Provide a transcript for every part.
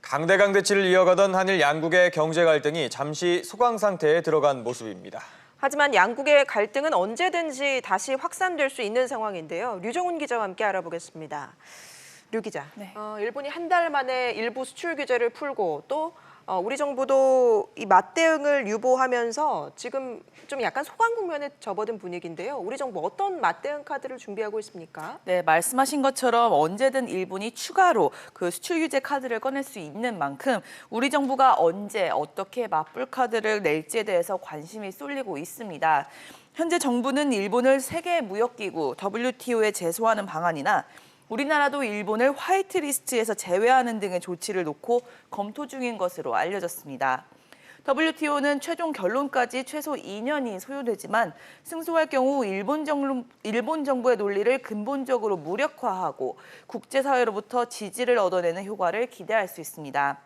강대강대치를 이어가던 한일 양국의 경제 갈등이 잠시 소강 상태에 들어간 모습입니다. 하지만 양국의 갈등은 언제든지 다시 확산될 수 있는 상황인데요. 류정훈 기자와 함께 알아보겠습니다. 류 기자, 네. 일본이 한 달 만에 일부 수출 규제를 풀고 또 우리 정부도 이 맞대응을 유보하면서 지금 좀 약간 소강 국면에 접어든 분위기인데요. 우리 정부 어떤 맞대응 카드를 준비하고 있습니까? 네, 말씀하신 것처럼 언제든 일본이 추가로 그 수출 규제 카드를 꺼낼 수 있는 만큼 우리 정부가 언제 어떻게 맞불 카드를 낼지에 대해서 관심이 쏠리고 있습니다. 현재 정부는 일본을 세계무역기구 WTO에 제소하는 방안이나 우리나라도 일본을 화이트리스트에서 제외하는 등의 조치를 놓고 검토 중인 것으로 알려졌습니다. WTO는 최종 결론까지 최소 2년이 소요되지만 승소할 경우 일본 정부의 논리를 근본적으로 무력화하고 국제사회로부터 지지를 얻어내는 효과를 기대할 수 있습니다.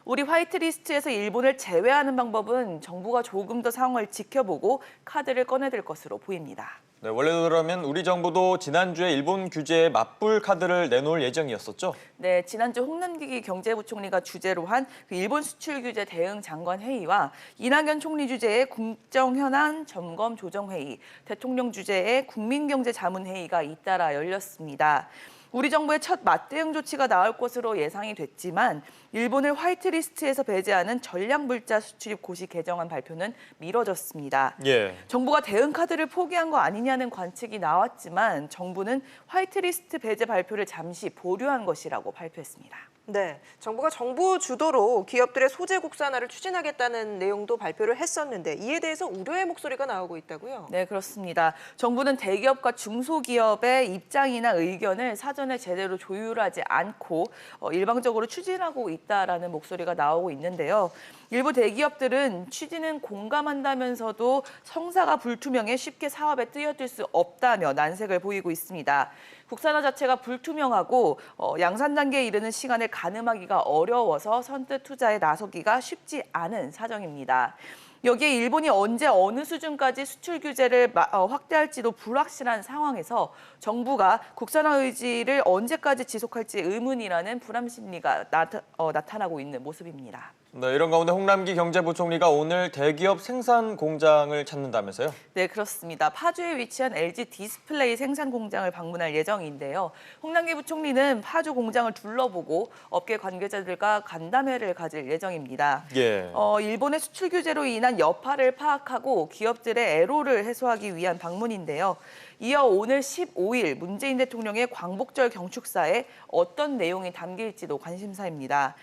우리 화이트리스트에서 일본을 제외하는 방법은 정부가 조금 더 상황을 지켜보고 카드를 꺼내들 것으로 보입니다. 네, 원래대로라면 우리 정부도 지난주에 일본 규제에 맞불 카드를 내놓을 예정이었었죠? 네, 지난주 홍남기 경제부총리가 주재로 한 그 일본 수출 규제 대응 장관 회의와 이낙연 총리 주재의 국정 현안 점검 조정 회의, 대통령 주재의 국민경제 자문 회의가 잇따라 열렸습니다. 우리 정부의 첫 맞대응 조치가 나올 것으로 예상이 됐지만 일본을 화이트리스트에서 배제하는 전략물자 수출입 고시 개정안 발표는 미뤄졌습니다. 예. 정부가 대응 카드를 포기한 거 아니냐는 관측이 나왔지만 정부는 화이트리스트 배제 발표를 잠시 보류한 것이라고 발표했습니다. 네, 정부가 정부 주도로 기업들의 소재 국산화를 추진하겠다는 내용도 발표를 했었는데 이에 대해서 우려의 목소리가 나오고 있다고요? 네, 그렇습니다. 정부는 대기업과 중소기업의 입장이나 의견을 사전에 제대로 조율하지 않고 일방적으로 추진하고 있다라는 목소리가 나오고 있는데요. 일부 대기업들은 취지는 공감한다면서도 성사가 불투명해 쉽게 사업에 뛰어들 수 없다며 난색을 보이고 있습니다. 국산화 자체가 불투명하고 양산 단계에 이르는 시간을 가늠하기가 어려워서 선뜻 투자에 나서기가 쉽지 않은 사정입니다. 여기에 일본이 언제 어느 수준까지 수출 규제를 확대할지도 불확실한 상황에서 정부가 국산화 의지를 언제까지 지속할지 의문이라는 불안 심리가 나타나고 있는 모습입니다. 네, 이런 가운데 홍남기 경제부총리가 오늘 대기업 생산 공장을 찾는다면서요? 네, 그렇습니다. 파주에 위치한 LG 디스플레이 생산 공장을 방문할 예정인데요. 홍남기 부총리는 파주 공장을 둘러보고 업계 관계자들과 간담회를 가질 예정입니다. 예. 일본의 수출 규제로 인한 여파를 파악하고 기업들의 애로를 해소하기 위한 방문인데요. 이어 오늘 15일 문재인 대통령의 광복절 경축사에 어떤 내용이 담길지도 관심사입니다.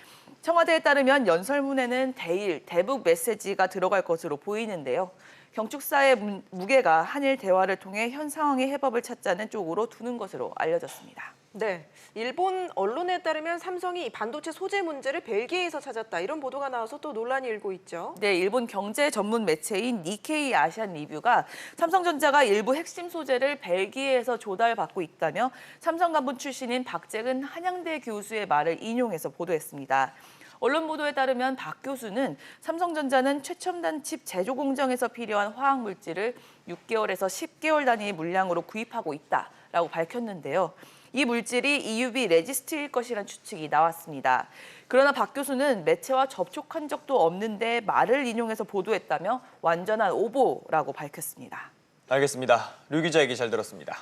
청와대에 따르면 연설문에는 대일, 대북 메시지가 들어갈 것으로 보이는데요. 경축사의 무게가 한일 대화를 통해 현 상황의 해법을 찾자는 쪽으로 두는 것으로 알려졌습니다. 네, 일본 언론에 따르면 삼성이 반도체 소재 문제를 벨기에에서 찾았다 이런 보도가 나와서 또 논란이 일고 있죠. 네, 일본 경제 전문 매체인 니케이 아시안 리뷰가 삼성전자가 일부 핵심 소재를 벨기에에서 조달받고 있다며 삼성 간부 출신인 박재근 한양대 교수의 말을 인용해서 보도했습니다. 언론 보도에 따르면 박 교수는 삼성전자는 최첨단 칩 제조 공정에서 필요한 화학 물질을 6개월에서 10개월 단위 물량으로 구입하고 있다라고 밝혔는데요. 이 물질이 EUV 레지스트일 것이란 추측이 나왔습니다. 그러나 박 교수는 매체와 접촉한 적도 없는데 말을 인용해서 보도했다며 완전한 오보라고 밝혔습니다. 알겠습니다. 류 기자 얘기 잘 들었습니다.